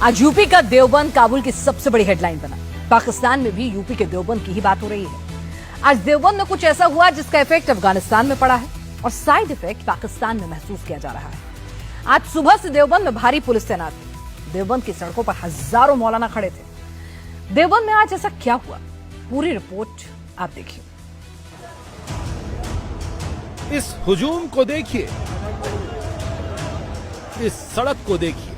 आज यूपी का देवबंद काबुल की सबसे बड़ी हेडलाइन बना। पाकिस्तान में भी यूपी के देवबंद की ही बात हो रही है। आज देवबंद में कुछ ऐसा हुआ जिसका इफेक्ट अफगानिस्तान में पड़ा है और साइड इफेक्ट पाकिस्तान में महसूस किया जा रहा है। आज सुबह से देवबंद में भारी पुलिस तैनात थी। देवबंद की सड़कों पर हजारों मौलाना खड़े थे। देवबंद में आज ऐसा क्या हुआ, पूरी रिपोर्ट आप देखिए। इस हुजूम को देखिए, इस सड़क को देखिए,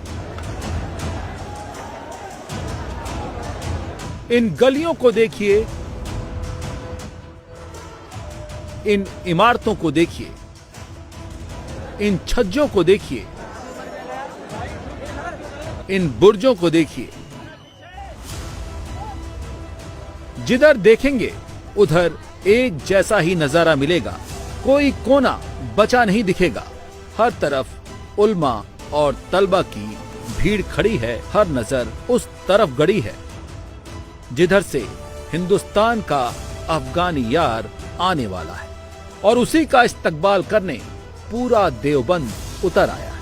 इन गलियों को देखिए, इन इमारतों को देखिए, इन छज्जों को देखिए, इन बुर्जों को देखिए। जिधर देखेंगे उधर एक जैसा ही नजारा मिलेगा। कोई कोना बचा नहीं दिखेगा। हर तरफ उल्मा और तलबा की भीड़ खड़ी है। हर नजर उस तरफ गड़ी है जिधर से हिंदुस्तान का अफगानी यार आने वाला है और उसी का इस्तकबाल करने पूरा देवबंद उतर आया है।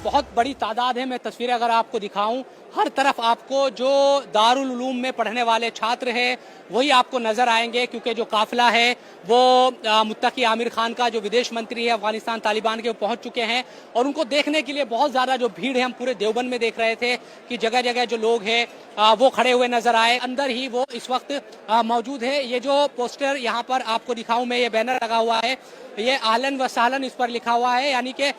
बहुत बड़ी तादाद है। मैं तस्वीरें अगर आपको दिखाऊं, हर तरफ आपको जो दारुल उलूम में पढ़ने वाले छात्र हैं वही आपको नजर आएंगे, क्योंकि जो काफिला है वो मुत्तकी आमिर खान का जो विदेश मंत्री है अफगानिस्तान तालिबान के, वो पहुंच चुके हैं और उनको देखने के लिए बहुत ज्यादा जो भीड़ है, हम पूरे देवबंद में देख रहे थे कि जगह जगह जो लोग हैं वो खड़े हुए नजर आए। अंदर ही वो इस वक्त मौजूद है। ये जो पोस्टर यहाँ पर आपको दिखाऊं मैं, ये बैनर लगा हुआ है, ये आहलन व सहलन इस पर लिखा हुआ है, यानी कि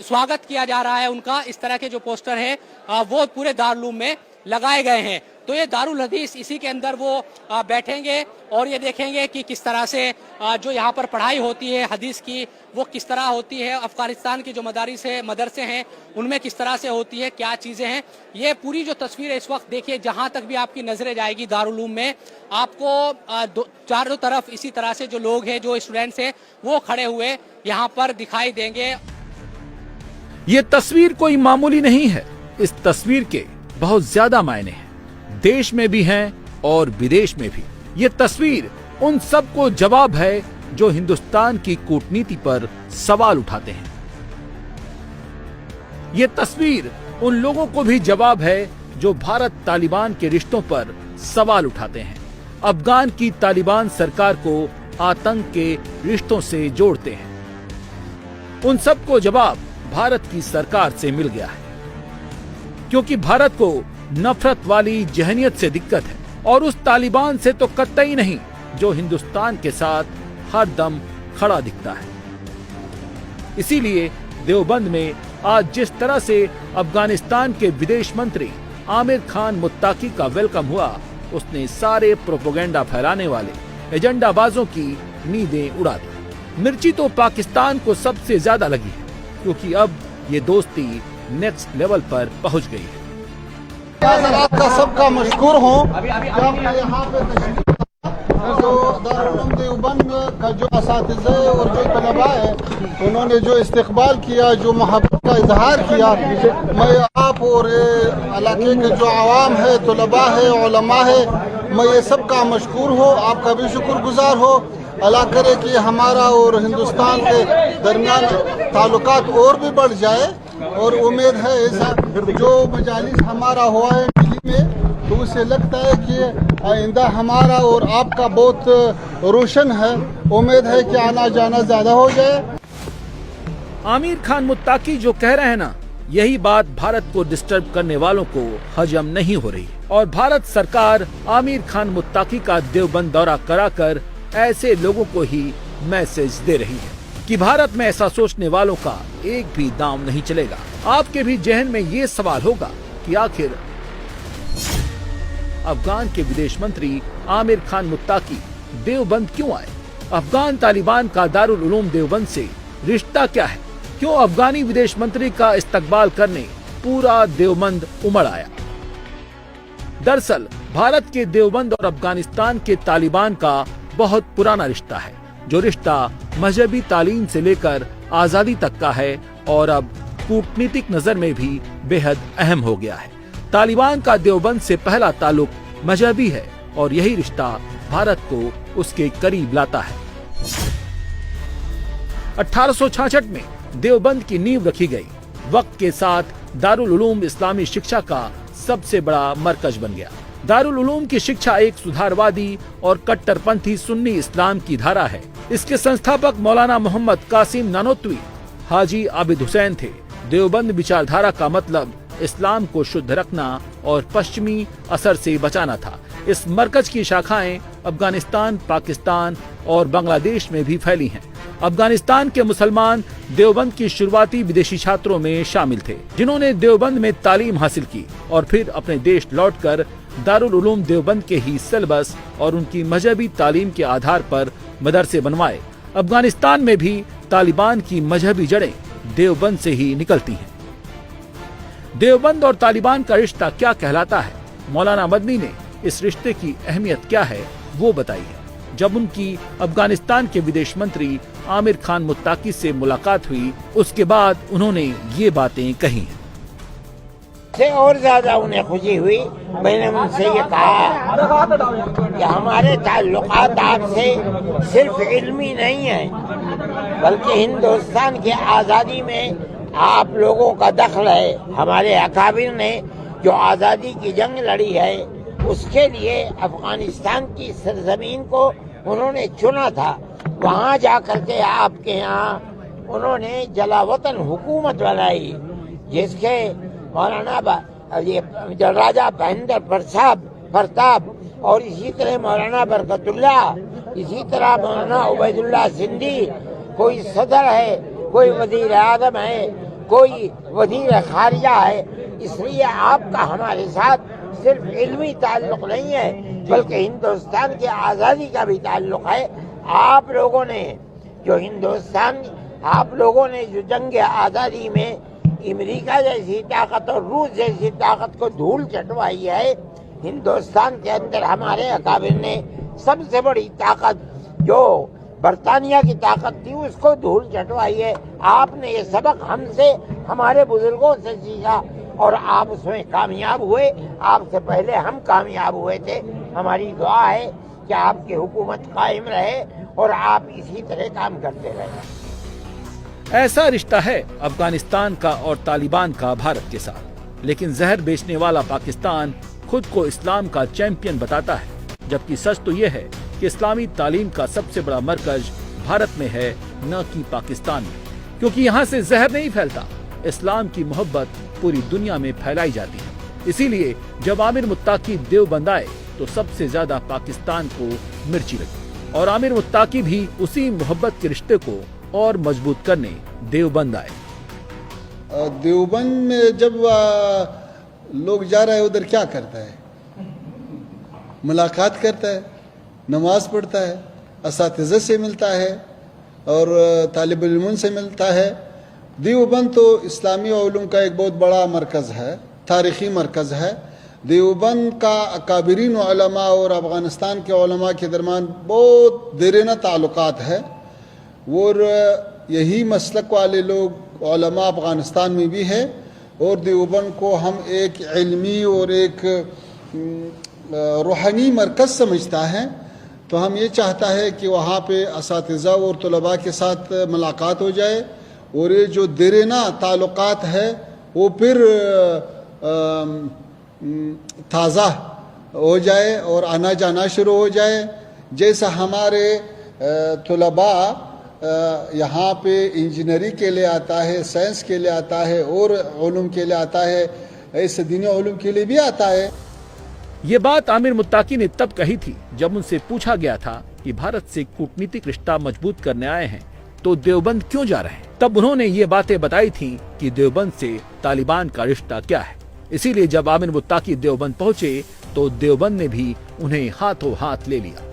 स्वागत किया जा रहा है उनका। इस तरह के जो पोस्टर है वो पूरे दारुल उलूम में लगाए गए हैं। तो ये दारुल हदीस, इसी के अंदर वो बैठेंगे और ये देखेंगे कि किस तरह से जो यहाँ पर पढ़ाई होती है हदीस की वो किस तरह होती है। अफगानिस्तान की जो मदरसे हैं उनमें किस तरह से होती है, क्या चीज़ें हैं। ये पूरी जो तस्वीर है इस वक्त देखिए, जहाँ तक भी आपकी नजरें जाएगी दारुल उलूम में, आपको चारों तरफ इसी तरह से जो लोग हैं, जो स्टूडेंट्स हैं, वो खड़े हुए यहाँ पर दिखाई देंगे। ये तस्वीर कोई मामूली नहीं है। इस तस्वीर के बहुत ज्यादा मायने हैं, देश में भी हैं और विदेश में भी। ये तस्वीर उन सबको जवाब है जो हिंदुस्तान की कूटनीति पर सवाल उठाते हैं। ये तस्वीर उन लोगों को भी जवाब है जो भारत तालिबान के रिश्तों पर सवाल उठाते हैं, अफगान की तालिबान सरकार को आतंक के रिश्तों से जोड़ते हैं। उन सबको जवाब भारत की सरकार से मिल गया है, क्योंकि भारत को नफरत वाली जहनियत से दिक्कत है और उस तालिबान से तो कतई नहीं जो हिंदुस्तान के साथ हर दम खड़ा दिखता है। इसीलिए देवबंद में आज जिस तरह से अफगानिस्तान के विदेश मंत्री आमिर खान मुत्ताकी का वेलकम हुआ, उसने सारे प्रोपेगेंडा फैलाने वाले एजेंडाबाजों की नींदें उड़ा दी। मिर्ची तो पाकिस्तान को सबसे ज्यादा लगी है, क्योंकि अब ये दोस्ती नेक्स्ट लेवल पर पहुंच गई है। आपका सबका मशकूर हूँ कि आपने यहाँ पे तशरीफ जो दारुल उलूम देवबंद का जो असातिज़े और जो तलबा है उन्होंने जो इस्तकबाल किया, जो मोहब्बत का इजहार किया, मैं आप और इलाके के जो आवाम है, तलबा है, उलमा है, मैं ये सबका मशकूर हूँ। आपका भी शुक्रगुजार हो। अल्लाह करे कि हमारा और हिंदुस्तान के दरमियान ताल्लुकात और भी बढ़ जाए और उम्मीद है ऐसा जो मजालिस हमारा हुआ है दिल्ली में, तो उससे लगता है कि आइंदा हमारा और आपका बहुत रोशन है। उम्मीद है कि आना जाना ज्यादा हो जाए। आमिर खान मुत्ताकी जो कह रहे हैं ना, यही बात भारत को डिस्टर्ब करने वालों को हजम नहीं हो रही और भारत सरकार आमिर खान मुत्ताकी का देवबंद दौरा कराकर ऐसे लोगों को ही मैसेज दे रही है कि भारत में ऐसा सोचने वालों का एक भी दाम नहीं चलेगा। आपके भी जहन में ये सवाल होगा कि आखिर अफगान के विदेश मंत्री आमिर खान मुत्ताकी देवबंद क्यों आए? अफगान तालिबान का दारुल उलूम देवबंद से रिश्ता क्या है? क्यों अफगानी विदेश मंत्री का इस्तकबाल करने पूरा देवबंद उमड़ आया? दरअसल भारत के देवबंद और अफगानिस्तान के तालिबान का बहुत पुराना रिश्ता है, जो रिश्ता मजहबी तालीम से लेकर आजादी तक का है और अब कूटनीतिक नजर में भी बेहद अहम हो गया है। तालिबान का देवबंद से पहला ताल्लुक मजहबी है और यही रिश्ता भारत को उसके करीब लाता है। 1866 में देवबंद की नींव रखी गई। वक्त के साथ दारुल उलूम इस्लामी शिक्षा का सबसे बड़ा मरकज बन गया। दारुल उलूम की शिक्षा एक सुधारवादी और कट्टरपंथी सुन्नी इस्लाम की धारा है। इसके संस्थापक मौलाना मोहम्मद कासिम नानोतवी हाजी आबिद हुसैन थे। देवबंद विचारधारा का मतलब इस्लाम को शुद्ध रखना और पश्चिमी असर से बचाना था। इस मरकज की शाखाएं अफगानिस्तान, पाकिस्तान और बांग्लादेश में भी फैली हैं। अफगानिस्तान के मुसलमान देवबंद की शुरुआती विदेशी छात्रों में शामिल थे, जिन्होंने देवबंद में तालीम हासिल की और फिर अपने देश लौटकर दारुल उलूम देवबंद के ही सिलेबस और उनकी मजहबी तालीम के आधार पर मदरसे बनवाए। अफगानिस्तान में भी तालिबान की मजहबी जड़ें देवबंद से ही निकलती हैं। देवबंद और तालिबान का रिश्ता क्या कहलाता है, मौलाना मदनी ने इस रिश्ते की अहमियत क्या है वो बताई है। जब उनकी अफगानिस्तान के विदेश मंत्री आमिर खान मुत्ताकी से मुलाकात हुई, उसके बाद उन्होंने ये बातें कही हैं। से और ज्यादा उन्हें खुशी हुई। मैंने उनसे ये कहा कि हमारे ताल्लुकात आपसे सिर्फ इल्मी नहीं है, बल्कि हिंदुस्तान की आज़ादी में आप लोगों का दखल है। हमारे अकाबिर ने जो आज़ादी की जंग लड़ी है, उसके लिए अफगानिस्तान की सरजमीन को उन्होंने चुना था। वहाँ जाकर के आपके यहाँ उन्होंने जलावतन हुकूमत बनाई, जिसके मौलाना राजा महेंद्र प्रताप और इसी तरह मौलाना बरकतुल्ला, इसी तरह मौलाना उबैदुल्ला सिंधी, कोई सदर है, कोई वजीर आज़म है, कोई वजीर खारिजा है। इसलिए आपका हमारे साथ सिर्फ इल्मी ताल्लुक नहीं है, बल्कि हिंदुस्तान की आज़ादी का भी ताल्लुक है। आप लोगों ने जो जंग आज़ादी में अमेरिका जैसी ताकत और रूस जैसी ताकत को धूल चटवाई है, हिंदुस्तान के अंदर हमारे अकाबिर ने सबसे बड़ी ताकत जो बरतानिया की ताकत थी उसको धूल चटवाई है। आपने ये सबक हमसे, हमारे बुजुर्गों से सीखा और आप उसमें कामयाब हुए। आपसे पहले हम कामयाब हुए थे। हमारी दुआ है कि आपकी हुकूमत कायम रहे और आप इसी तरह काम करते रहे। ऐसा रिश्ता है अफगानिस्तान का और तालिबान का भारत के साथ। लेकिन जहर बेचने वाला पाकिस्तान खुद को इस्लाम का चैंपियन बताता है, जबकि सच तो ये है कि इस्लामी तालीम का सबसे बड़ा मरकज भारत में है, न कि पाकिस्तान में, क्योंकि यहाँ से जहर नहीं फैलता, इस्लाम की मोहब्बत पूरी दुनिया में फैलाई जाती है। इसीलिए जब आमिर मुत्ताकी देवबंद आए तो सबसे ज्यादा पाकिस्तान को मिर्ची लगी और आमिर मुत्ताकी भी उसी मोहब्बत के रिश्ते को और मजबूत करने देवबंद आए। देवबंद में जब लोग जा रहे हैं उधर क्या करता है? मुलाकात करता है, नमाज पढ़ता है, असातिज़ा से मिलता है और तालिब इल्म से मिलता है। देवबंद तो इस्लामी उलूम का एक बहुत बड़ा मरकज़ है, तारीख़ी मरकज़ है। देवबंद का अकाबिरीन उलमा और अफ़गानिस्तान के उलमा के दरमियान बहुत देरीना ताल्लुकात है और यही मसलक वाले लोग उलमा अफ़गानिस्तान में भी है। और देवबंद को हम एक इल्मी और एक रूहानी मरकज़ समझता है, तो हम ये चाहता है कि वहाँ पे असातिज़ा और तलबा के साथ मुलाकात हो जाए और ये जो देरीना ताल्लुकात है वो फिर ताज़ा हो जाए और आना जाना शुरू हो जाए। जैसा हमारे तलबा यहाँ पे इंजीनियरिंग के लिए आता है, साइंस के लिए आता है और उलूम के लिए आता है, ऐसे दीनी उलूम के लिए भी आता है। ये बात आमिर मुत्ताकी ने तब कही थी जब उनसे पूछा गया था कि भारत से कूटनीतिक रिश्ता मजबूत करने आए हैं तो देवबंद क्यों जा रहे हैं। तब उन्होंने ये बातें बताई थी कि देवबंद से तालिबान का रिश्ता क्या है। इसीलिए जब आमिर मुत्ताकी देवबंद पहुंचे तो देवबंद ने भी उन्हें हाथों हाथ ले लिया।